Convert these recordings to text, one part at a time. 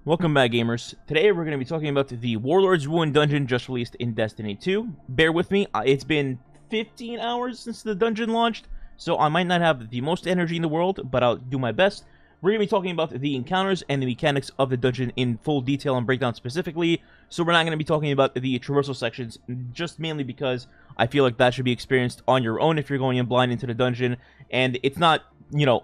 Welcome back, gamers. Today we're going to be talking about the Warlord's Ruin dungeon just released in Destiny 2. Bear with me, it's been 15 hours since the dungeon launched, so I might not have the most energy in the world, but I'll do my best. We're going to be talking about the encounters and the mechanics of the dungeon in full detail and breakdown specifically, so we're not going to be talking about the traversal sections, just mainly because I feel like that should be experienced on your own if you're going in blind into the dungeon, and it's not,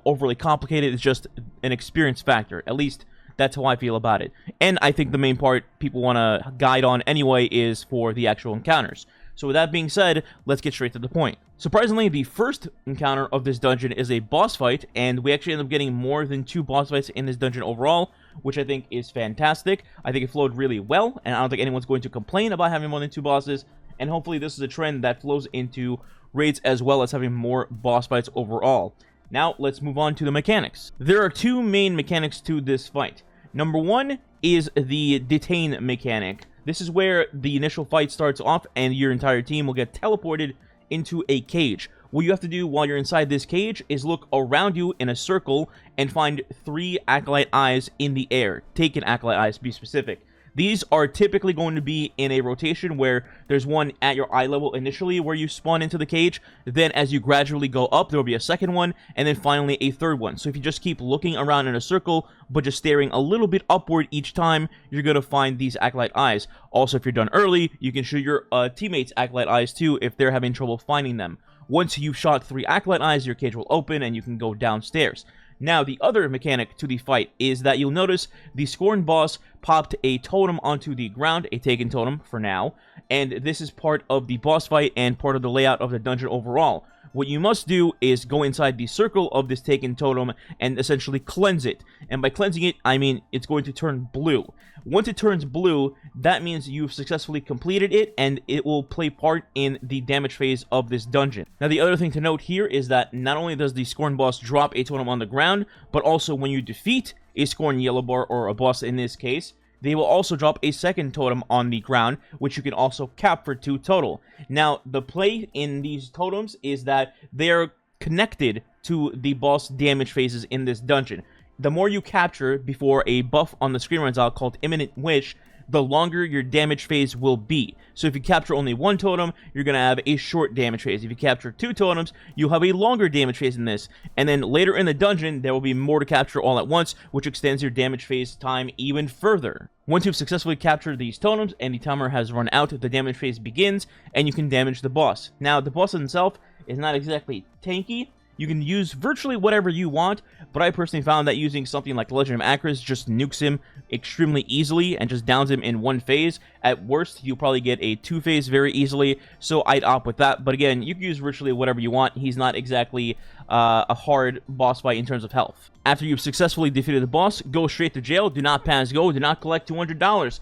overly complicated, it's just an experience factor, at least that's how I feel about it. And I think the main part people want to guide on anyway is for the actual encounters. So with that being said, let's get straight to the point. Surprisingly, the first encounter of this dungeon is a boss fight, and we actually end up getting more than 2 boss fights in this dungeon overall, which I think is fantastic. I think it flowed really well, and I don't think anyone's going to complain about having more than 2 bosses, and hopefully this is a trend that flows into raids as well as having more boss fights overall. Now, let's move on to the mechanics. There are 2 main mechanics to this fight. Number 1 is the detain mechanic. This is where the initial fight starts off and your entire team will get teleported into a cage. What you have to do while you're inside this cage is look around you in a circle and find 3 Acolyte Eyes in the air. Taken Acolyte Eyes, to be specific. These are typically going to be in a rotation where there's one at your eye level initially where you spawn into the cage. Then as you gradually go up, there will be a second one, and then finally a third one. So if you just keep looking around in a circle, but just staring a little bit upward each time, you're going to find these Acolyte Eyes. Also, if you're done early, you can shoot your teammates Acolyte Eyes too if they're having trouble finding them. Once you've shot 3 Acolyte Eyes, your cage will open and you can go downstairs. Now, the other mechanic to the fight is that you'll notice the Scorn boss popped a totem onto the ground, a taken totem for now, and this is part of the boss fight and part of the layout of the dungeon overall. What you must do is go inside the circle of this taken totem and essentially cleanse it. And by cleansing it, I mean it's going to turn blue. Once it turns blue, that means you've successfully completed it and it will play part in the damage phase of this dungeon. Now, the other thing to note here is that not only does the Scorn boss drop a totem on the ground, but also when you defeat a Scorn yellow bar, or a boss in this case, they will also drop a second totem on the ground, which you can also cap for 2 total. Now, the play in these totems is that they're connected to the boss damage phases in this dungeon. The more you capture before a buff on the screen runs out called Imminent Wish, the longer your damage phase will be. So if you capture only 1 totem, you're going to have a short damage phase. If you capture 2 totems, you'll have a longer damage phase in this. And then later in the dungeon, there will be more to capture all at once, which extends your damage phase time even further. Once you've successfully captured these totems and the timer has run out, the damage phase begins, and you can damage the boss. Now, the boss himself is not exactly tanky. You can use virtually whatever you want, but I personally found that using something like Legend of Acris just nukes him extremely easily and just downs him in 1 phase. At worst, you'll probably get a 2 phase very easily, so I'd opt with that. But again, you can use virtually whatever you want. He's not exactly a hard boss fight in terms of health. After you've successfully defeated the boss, go straight to jail. Do not pass go. Do not collect $200.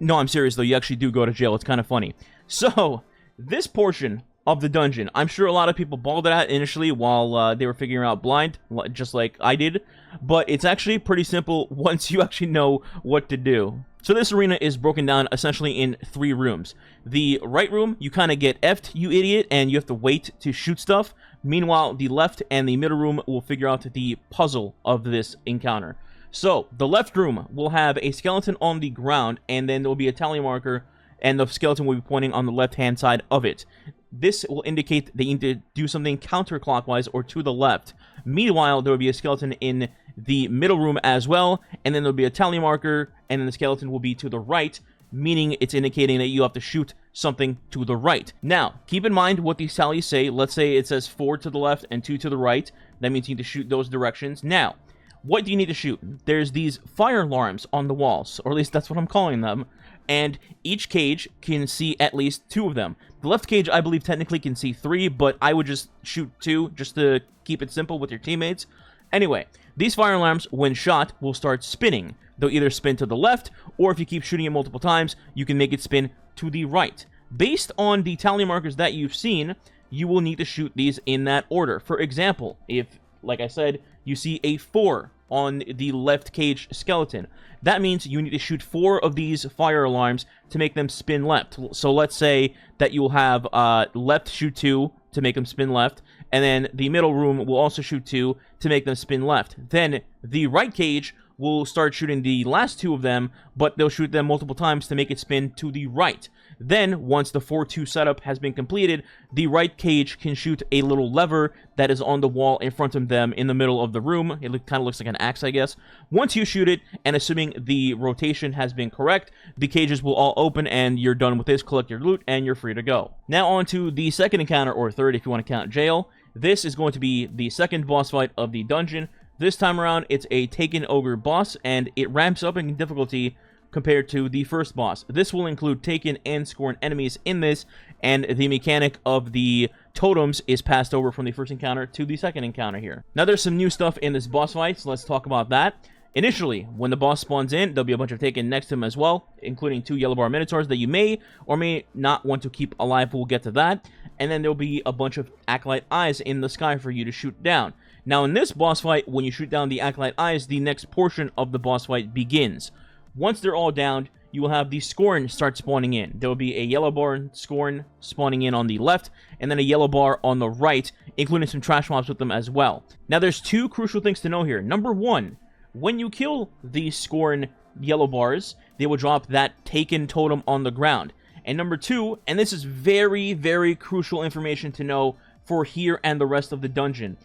No, I'm serious though. You actually do go to jail. It's kind of funny. So, this portion of the dungeon, I'm sure a lot of people balled it out initially while they were figuring out blind, just like I did, but it's actually pretty simple once you actually know what to do. So this arena is broken down essentially in 3 rooms. The right room, you kind of get effed, you idiot, and you have to wait to shoot stuff. Meanwhile, the left and the middle room will figure out the puzzle of this encounter. So, the left room will have a skeleton on the ground, and then there will be a tally marker, and the skeleton will be pointing on the left-hand side of it. This will indicate that you need to do something counterclockwise or to the left. Meanwhile, there will be a skeleton in the middle room as well, and then there will be a tally marker, and then the skeleton will be to the right, meaning it's indicating that you have to shoot something to the right. Now, keep in mind what these tallies say. Let's say it says 4 to the left and 2 to the right. That means you need to shoot those directions. Now, what do you need to shoot? There's these fire alarms on the walls, or at least that's what I'm calling them, and each cage can see at least 2 of them. The left cage, I believe, technically can see 3, but I would just shoot 2 just to keep it simple with your teammates. Anyway, these fire alarms, when shot, will start spinning. They'll either spin to the left, or if you keep shooting it multiple times, you can make it spin to the right. Based on the tally markers that you've seen, you will need to shoot these in that order. For example, if, like I said, you see a 4 on the left cage skeleton, that means you need to shoot 4 of these fire alarms to make them spin left. So let's say that you'll have left shoot 2 to make them spin left, and then the middle room will also shoot 2 to make them spin left. Then the right cage will start shooting the last 2 of them, but they'll shoot them multiple times to make it spin to the right. Then, once the 4-2 setup has been completed, the right cage can shoot a little lever that is on the wall in front of them in the middle of the room. It kind of looks like an axe, I guess. Once you shoot it, and assuming the rotation has been correct, the cages will all open and you're done with this, collect your loot, and you're free to go. Now on to the second encounter, or third if you want to count jail. This is going to be the second boss fight of the dungeon. This time around, it's a Taken Ogre boss, and it ramps up in difficulty compared to the first boss. This will include Taken and Scorn enemies in this, and the mechanic of the totems is passed over from the first encounter to the second encounter here. Now there's some new stuff in this boss fight, so let's talk about that. Initially, when the boss spawns in, there'll be a bunch of Taken next to him as well, including 2 yellow bar minotaurs that you may or may not want to keep alive. We'll get to that. And then there'll be a bunch of Acolyte eyes in the sky for you to shoot down. Now in this boss fight, when you shoot down the Acolyte eyes, the next portion of the boss fight begins. Once they're all downed, you will have the Scorn start spawning in. There will be a yellow bar Scorn spawning in on the left, and then a yellow bar on the right, including some trash mobs with them as well. Now there's 2 crucial things to know here. Number 1, when you kill the Scorn yellow bars, they will drop that Taken totem on the ground. And number 2, and this is very, very crucial information to know for here and the rest of the dungeon,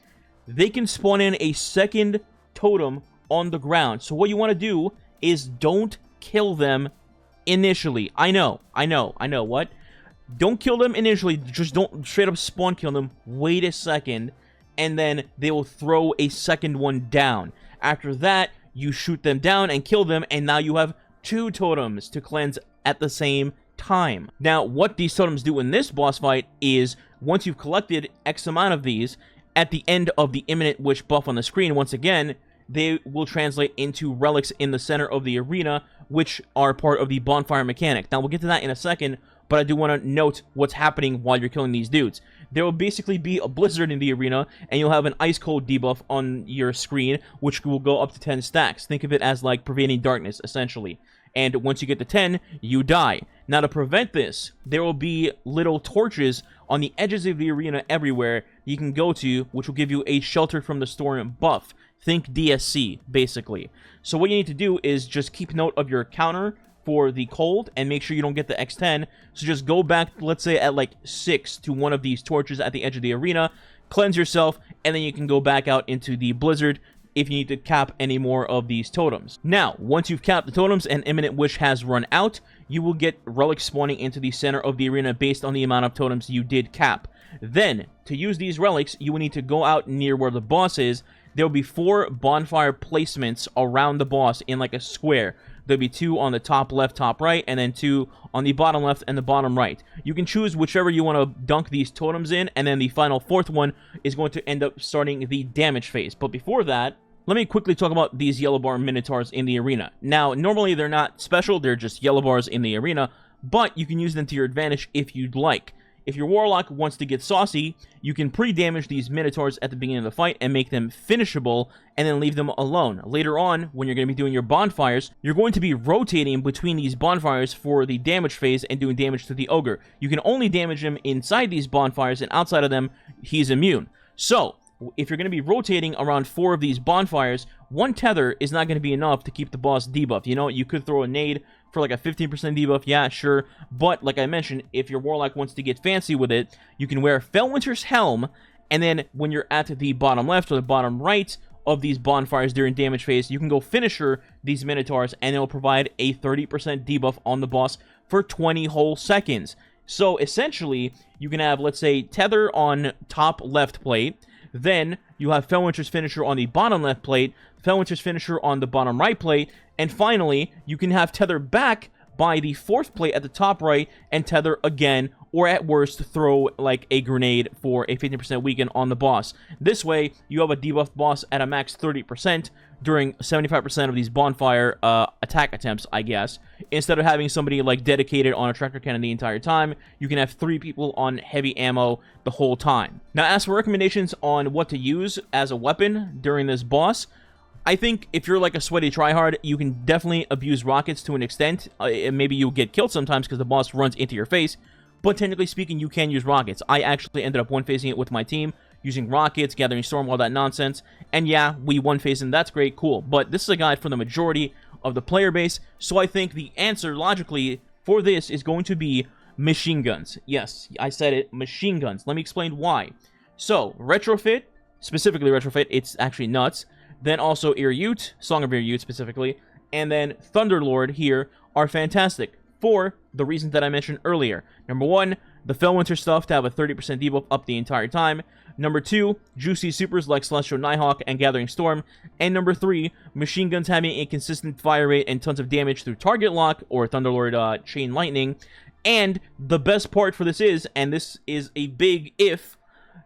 they can spawn in a second totem on the ground. So what you want to do is don't kill them initially. I know, what? Don't kill them initially, just don't straight up spawn kill them. Wait a second, and then they will throw a second one down. After that, you shoot them down and kill them, and now you have 2 totems to cleanse at the same time. Now, what these totems do in this boss fight is, once you've collected X amount of these, at the end of the Imminent Wish buff on the screen, once again, they will translate into relics in the center of the arena, which are part of the bonfire mechanic. Now, we'll get to that in a second, but I do want to note what's happening while you're killing these dudes. There will basically be a blizzard in the arena, and you'll have an ice cold debuff on your screen, which will go up to 10 stacks. Think of it as like pervading darkness, essentially. And once you get to 10, you die. Now, to prevent this, there will be little torches on the edges of the arena everywhere you can go to, which will give you a shelter from the storm buff. Think DSC, basically. So what you need to do is just keep note of your counter for the cold and make sure you don't get the X10. So just go back, let's say at like 6 to one of these torches at the edge of the arena, cleanse yourself, and then you can go back out into the blizzard if you need to cap any more of these totems. Now, once you've capped the totems and Imminent Wish has run out, you will get relics spawning into the center of the arena based on the amount of totems you did cap. Then, to use these relics, you will need to go out near where the boss is. There will be 4 bonfire placements around the boss in like a square. There'll be 2 on the top left, top right, and then 2 on the bottom left and the bottom right. You can choose whichever you want to dunk these totems in, and then the final 4th one is going to end up starting the damage phase. But before that, let me quickly talk about these yellow bar minotaurs in the arena. Now, normally they're not special, they're just yellow bars in the arena, but you can use them to your advantage if you'd like. If your Warlock wants to get saucy, you can pre-damage these Minotaurs at the beginning of the fight and make them finishable, and then leave them alone. Later on, when you're going to be doing your bonfires, you're going to be rotating between these bonfires for the damage phase and doing damage to the Ogre. You can only damage him inside these bonfires, and outside of them, he's immune. So, if you're going to be rotating around 4 of these bonfires, 1 tether is not going to be enough to keep the boss debuffed. You know, you could throw a nade for like a 15% debuff, yeah, sure. But, like I mentioned, if your Warlock wants to get fancy with it, you can wear Felwinter's Helm, and then when you're at the bottom left or the bottom right of these bonfires during damage phase, you can go finisher these Minotaurs, and it'll provide a 30% debuff on the boss for 20 whole seconds. So, essentially, you can have, let's say, tether on top left plate, then you have Felwinter's Finisher on the bottom left plate, Felwinter's Finisher on the bottom right plate, and finally, you can have tether back by the 4th plate at the top right, and tether again, or at worst, throw like a grenade for a 15% weaken on the boss. This way, you have a debuffed boss at a max 30% during 75% of these bonfire attack attempts, I guess. Instead of having somebody like dedicated on a tractor cannon the entire time, you can have 3 people on heavy ammo the whole time. Now, as for recommendations on what to use as a weapon during this boss, I think if you're like a sweaty tryhard, you can definitely abuse rockets to an extent. Maybe you'll get killed sometimes because the boss runs into your face, but technically speaking, you can use rockets. I actually ended up one-facing it with my team using rockets, gathering storm, all that nonsense. And yeah, we one phase him, that's great, cool. But this is a guide for the majority of the player base, so I think the answer, logically, for this is going to be machine guns. Yes, I said it, machine guns. Let me explain why. So, Retrofit, specifically Retrofit, it's actually nuts. Then also Irute, Song of Irute specifically, and then Thunderlord here are fantastic for the reasons that I mentioned earlier. Number one, the Fellwinter stuff to have a 30% debuff up the entire time. Number two, juicy supers like Celestial Nighthawk and Gathering Storm. And number three, machine guns having a consistent fire rate and tons of damage through target lock or Thunderlord Chain Lightning. And the best part for this is, and this is a big if,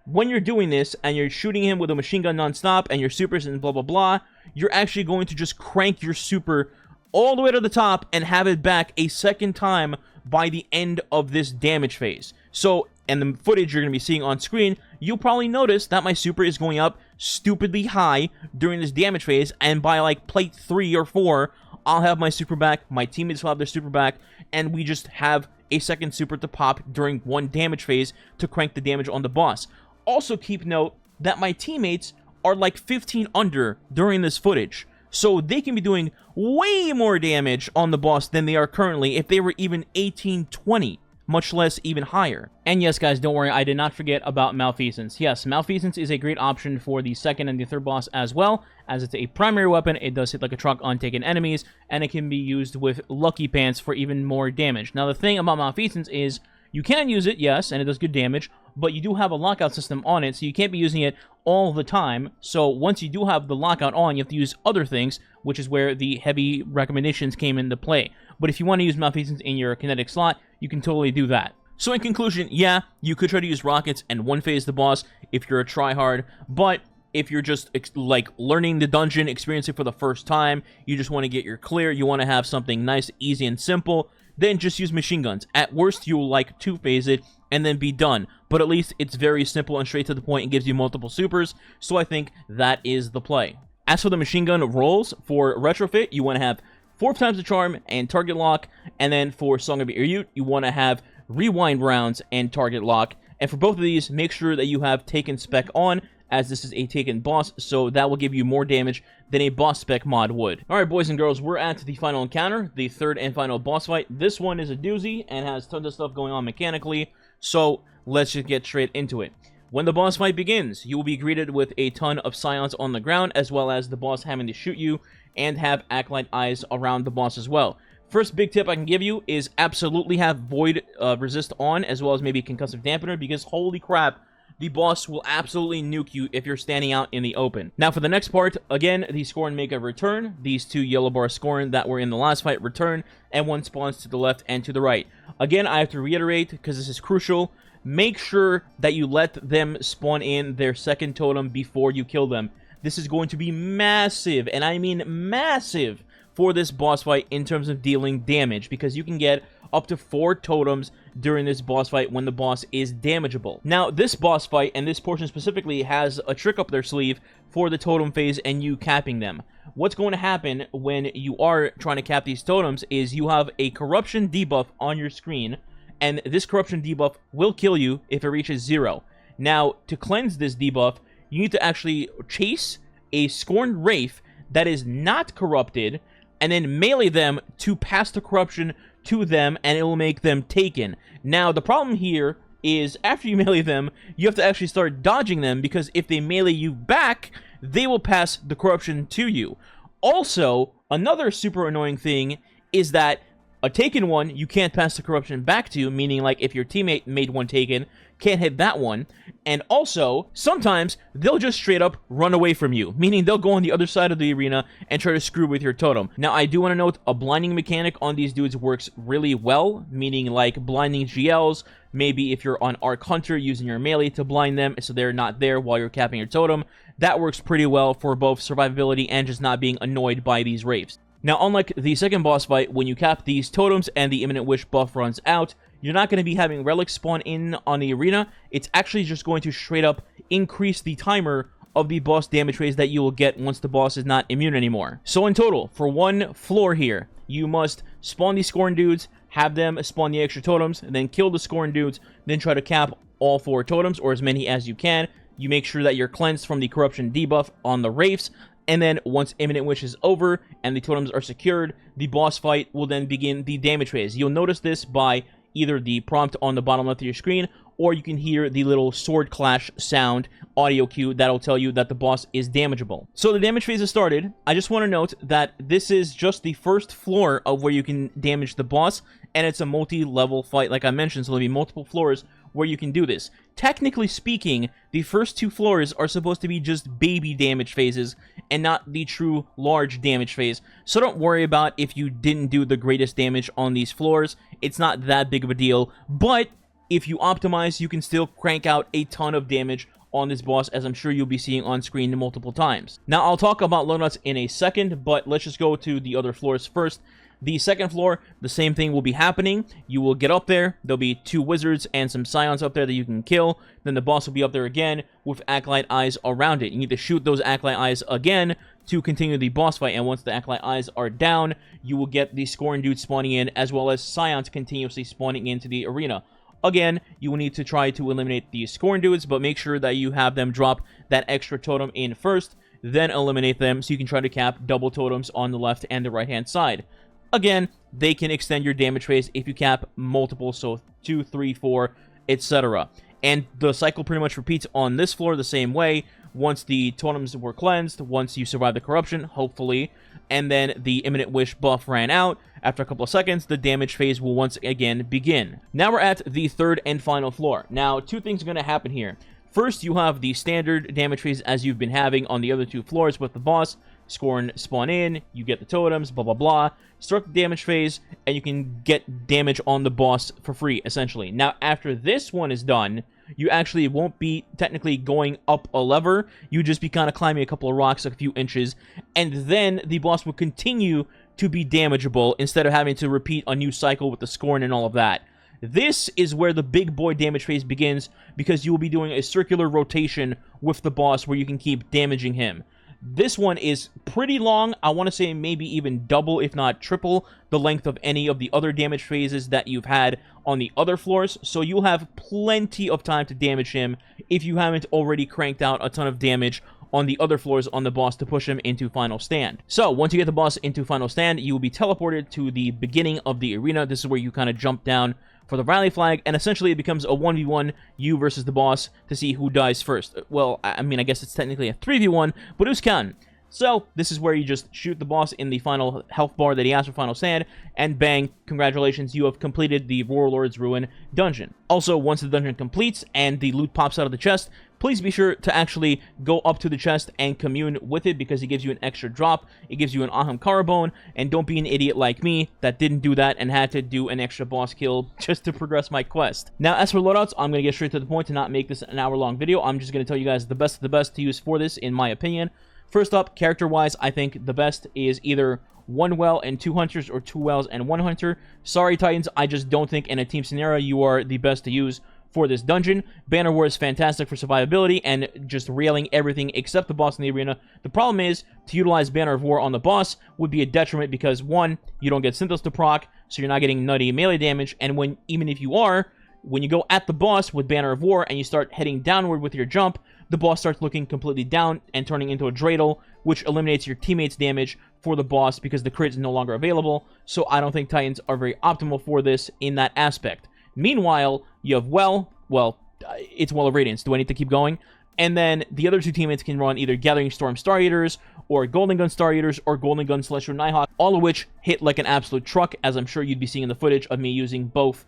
when you're doing this and you're shooting him with a machine gun non-stop and your supers and blah blah blah, you're actually going to just crank your super all the way to the top and have it back a second time by the end of this damage phase. So, and the footage you're going to be seeing on screen, you'll probably notice that my super is going up stupidly high during this damage phase, and by like plate 3 or 4, I'll have my super back, my teammates will have their super back, and we just have a second super to pop during one damage phase to crank the damage on the boss. Also keep note that my teammates are like 15 under during this footage, so they can be doing way more damage on the boss than they are currently if they were even 18-20, much less even higher. And yes, guys, don't worry, I did not forget about Malfeasance. Yes, Malfeasance is a great option for the second and the third boss as well, as it's a primary weapon. It does hit like a truck on taken enemies, and it can be used with Lucky Pants for even more damage. Now, the thing about Malfeasance is you can use it, yes, and it does good damage, but you do have a lockout system on it, so you can't be using it all the time. So once you do have the lockout on, you have to use other things, which is where the heavy recommendations came into play. But if you want to use Malfeasance in your kinetic slot, you can totally do that. So in conclusion, yeah, you could try to use rockets and one-phase the boss if you're a tryhard, but if you're just like learning the dungeon, experiencing it for the first time, you just want to get your clear, you want to have something nice, easy, and simple, then just use machine guns. At worst, you'll like two-phase it and then be done. But at least it's very simple and straight to the point and gives you multiple supers, so I think that is the play. As for the machine gun rolls, for Retrofit, you want to have 4 times the charm and target lock, and then for Song of Irute, you want to have rewind rounds and target lock. And for both of these, make sure that you have Taken spec on, as this is a Taken boss, so that will give you more damage than a boss spec mod would. Alright, boys and girls, we're at the final encounter, the third and final boss fight. This one is a doozy and has tons of stuff going on mechanically, so let's just get straight into it. When the boss fight begins, you will be greeted with a ton of scions on the ground, as well as the boss having to shoot you, and have Acolyte eyes around the boss as well. First big tip I can give you is absolutely have Void Resist on, as well as maybe Concussive Dampener, because holy crap, the boss will absolutely nuke you if you're standing out in the open. Now for the next part, again, the Scorn make a return. These 2 yellow bar Scorn that were in the last fight return, and one spawns to the left and to the right. Again, I have to reiterate, because this is crucial, make sure that you let them spawn in their second totem before you kill them. This is going to be massive, and I mean massive, for this boss fight in terms of dealing damage, because you can get up to 4 totems during this boss fight when the boss is damageable. Now, this boss fight, and this portion specifically, has a trick up their sleeve for the totem phase and you capping them. What's going to happen when you are trying to cap these totems is you have a corruption debuff on your screen, and this corruption debuff will kill you if it reaches 0. Now, to cleanse this debuff, you need to actually chase a Scorned Wraith that is not corrupted, and then melee them to pass the corruption to them, and it will make them taken. Now, the problem here is after you melee them, you have to actually start dodging them, because if they melee you back, they will pass the corruption to you. Also, another super annoying thing is that a taken one, you can't pass the corruption back to, meaning like if your teammate made one taken, can't hit that one. And also, sometimes they'll just straight up run away from you, meaning they'll go on the other side of the arena and try to screw with your totem. Now, I do want to note, a blinding mechanic on these dudes works really well, meaning like blinding GLs, maybe if you're on Arc Hunter, using your melee to blind them so they're not there while you're capping your totem. That works pretty well for both survivability and just not being annoyed by these wraiths. Now, unlike the second boss fight, when you cap these totems and the Imminent Wish buff runs out, you're not going to be having relics spawn in on the arena. It's actually just going to straight up increase the timer of the boss damage phase that you will get once the boss is not immune anymore. So in total, for one floor here, you must spawn these Scorn dudes, have them spawn the extra totems, and then kill the Scorn dudes, then try to cap all 4 totems, or as many as you can. you make sure that you're cleansed from the corruption debuff on the Wraiths, and then once Imminent Wish is over and the totems are secured, the boss fight will then begin the damage phase. You'll notice this by either the prompt on the bottom left of your screen, or you can hear the little sword clash sound audio cue that'll tell you that the boss is damageable. So the damage phase has started. I just want to note that this is just the first floor of where you can damage the boss, and it's a multi-level fight like I mentioned, so there'll be multiple floors where you can do this. Technically speaking, the first 2 floors are supposed to be just baby damage phases and not the true large damage phase. So don't worry about if you didn't do the greatest damage on these floors. It's not that big of a deal, but if you optimize, you can still crank out a ton of damage on this boss, as I'm sure you'll be seeing on screen multiple times. Now, I'll talk about loadouts in a second, but let's just go to the other floors first. The second floor, the same thing will be happening. You will get up there. There'll be 2 wizards and some scions up there that you can kill. Then the boss will be up there again with Acolyte eyes around it. You need to shoot those Acolyte eyes again to continue the boss fight. And once the Acolyte eyes are down, you will get the Scorn dude spawning in, as well as scions continuously spawning into the arena. Again, you will need to try to eliminate the Scorn dudes, but make sure that you have them drop that extra totem in first, then eliminate them so you can try to cap double totems on the left and the right-hand side. Again, they can extend your damage phase if you cap multiple, so 2, 3, 4, etc. And the cycle pretty much repeats on this floor the same way. Once the totems were cleansed, once you survive the corruption, hopefully, and then the Imminent Wish buff ran out, after a couple of seconds, the damage phase will once again begin. Now we're at the third and final floor. Now, 2 things are going to happen here. First, you have the standard damage phase as you've been having on the other 2 floors with the boss. Scorn spawn in, you get the totems, blah, blah, blah. Start the damage phase, and you can get damage on the boss for free, essentially. Now, after this one is done, you actually won't be technically going up a lever. You just be kind of climbing a couple of rocks a few inches, and then the boss will continue to be damageable instead of having to repeat a new cycle with the Scorn and all of that. This is where the big boy damage phase begins, because you will be doing a circular rotation with the boss where you can keep damaging him. This one is pretty long. I want to say maybe even double, if not triple, the length of any of the other damage phases that you've had on the other floors. So you'll have plenty of time to damage him if you haven't already cranked out a ton of damage on the other floors on the boss to push him into Final Stand. So once you get the boss into Final Stand, you will be teleported to the beginning of the arena. This is where you kind of jump down for the rally flag, and essentially it becomes a 1v1, you versus the boss, to see who dies first. Well, I mean, I guess it's technically a 3v1, but who's counting? So, this is where you just shoot the boss in the final health bar that he has for Final Stand, and bang, congratulations, you have completed the Warlord's Ruin dungeon. Also, once the dungeon completes and the loot pops out of the chest, please be sure to actually go up to the chest and commune with it, because it gives you an extra drop, it gives you an Ahamkara bone, and don't be an idiot like me that didn't do that and had to do an extra boss kill just to progress my quest. Now, as for loadouts, I'm going to get straight to the point to not make this an hour-long video. I'm just going to tell you guys the best of the best to use for this, in my opinion. First up, character-wise, I think the best is either 1 well and 2 hunters, or 2 wells and 1 hunter. Sorry, Titans, I just don't think in a team scenario you are the best to use for this dungeon. Banner War is fantastic for survivability and just railing everything except the boss in the arena. The problem is, to utilize Banner of War on the boss would be a detriment because, 1, you don't get Synthos to proc, so you're not getting nutty melee damage, and even if you are, when you go at the boss with Banner of War and you start heading downward with your jump, the boss starts looking completely down and turning into a dreidel, which eliminates your teammates' damage for the boss because the crit is no longer available. So I don't think Titans are very optimal for this in that aspect. Meanwhile, you have it's Well of Radiance. Do I need to keep going? And then the other 2 teammates can run either Gathering Storm Star Eaters, or Golden Gun Star Eaters, or Golden Gun Celestial Nighthawk, all of which hit like an absolute truck, as I'm sure you'd be seeing in the footage of me using both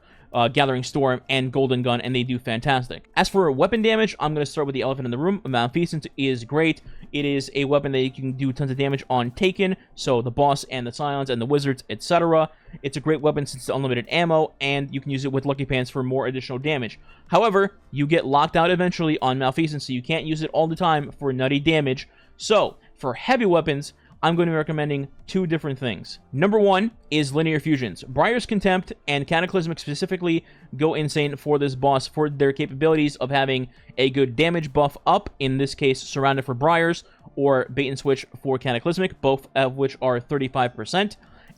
Gathering Storm and Golden Gun, and they do fantastic. As for weapon damage, I'm going to start with the elephant in the room. Malfeasance is great. It is a weapon that you can do tons of damage on Taken, so the boss and the scions and the wizards, etc. It's a great weapon since it's unlimited ammo, and you can use it with Lucky Pants for more additional damage. However, you get locked out eventually on Malfeasance, so you can't use it all the time for nutty damage. So, for heavy weapons, I'm going to be recommending 2 different things. Number 1 is Linear Fusions. Briar's Contempt and Cataclysmic specifically go insane for this boss for their capabilities of having a good damage buff up, in this case Surrounded for Briars, or Bait and Switch for Cataclysmic, both of which are 35%.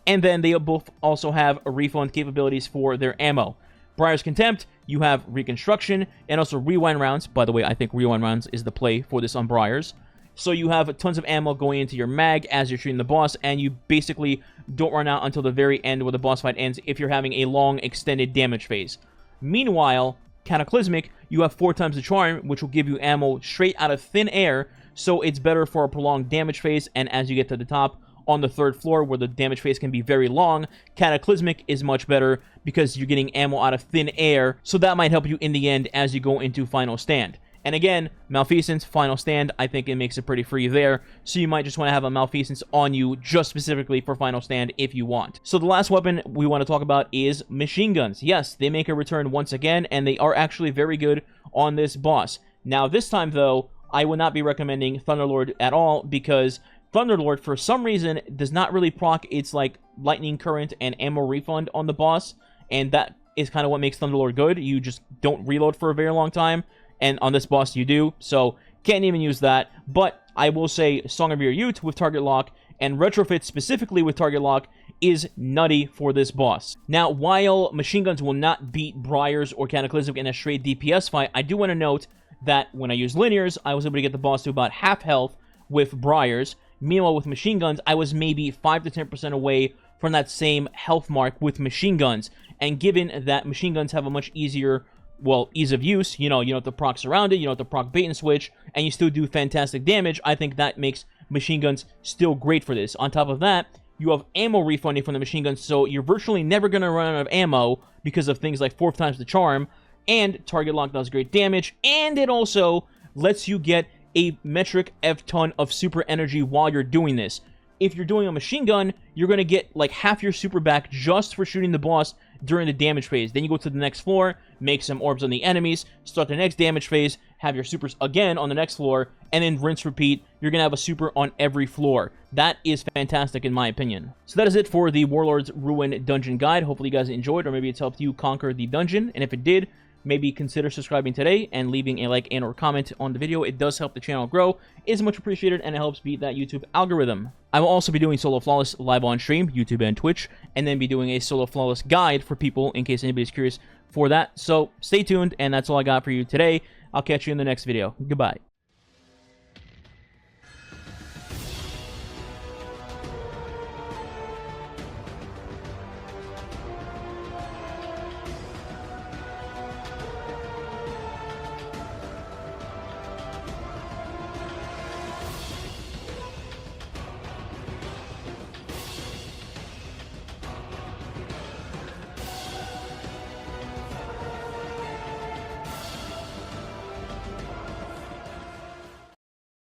And then they both also have refund capabilities for their ammo. Briar's Contempt you have Reconstruction and also Rewind rounds. By the way, I think Rewind rounds is the play for this on Briars. So you have tons of ammo going into your mag as you're shooting the boss, and you basically don't run out until the very end where the boss fight ends if you're having a long, extended damage phase. Meanwhile, Cataclysmic, you have 4 times the charm, which will give you ammo straight out of thin air, so it's better for a prolonged damage phase, and as you get to the top, on the 3rd floor, where the damage phase can be very long, Cataclysmic is much better because you're getting ammo out of thin air, so that might help you in the end as you go into Final Stand. And again, Malfeasance, Final Stand, I think it makes it pretty free there, so you might just want to have a Malfeasance on you just specifically for Final Stand if you want. So the last weapon we want to talk about is machine guns. Yes, they make a return once again, and they are actually very good on this boss. Now, this time, though, I would not be recommending Thunderlord at all, because Thunderlord, for some reason, does not really proc its, like, Lightning Current and Ammo Refund on the boss, and that is kind of what makes Thunderlord good. You just don't reload for a very long time, and on this boss you do, so can't even use that. But I will say Song of Your Youth with Target Lock and Retrofit specifically with Target Lock is nutty for this boss. Now, while machine guns will not beat Briars or Cataclysmic in a straight DPS fight, I do want to note that when I use linears, I was able to get the boss to about half health with Briars. Meanwhile, with machine guns, I was maybe 5 to 10% away from that same health mark with machine guns. And given that machine guns have a much easier, well, ease of use, you don't have to proc surround it, you don't have to proc bait and switch, and you still do fantastic damage, I think that makes machine guns still great for this. On top of that, you have ammo refunding from the machine guns, so you're virtually never going to run out of ammo because of things like 4 times the charm, and Target Lock does great damage, and it also lets you get a metric F-ton of super energy while you're doing this. If you're doing a machine gun, you're going to get like half your super back just for shooting the boss during the damage phase. Then you go to the next floor, make some orbs on the enemies, start the next damage phase, have your supers again on the next floor, and then rinse repeat. You're going to have a super on every floor. That is fantastic in my opinion. So that is it for the Warlord's Ruin Dungeon Guide. Hopefully you guys enjoyed, or maybe it's helped you conquer the dungeon. And if it did, maybe consider subscribing today and leaving a like and or comment on the video. It does help the channel grow. It is much appreciated, and it helps beat that YouTube algorithm. I will also be doing Solo Flawless live on stream, YouTube and Twitch, and then be doing a Solo Flawless guide for people in case anybody's curious for that. So stay tuned, and that's all I got for you today. I'll catch you in the next video. Goodbye.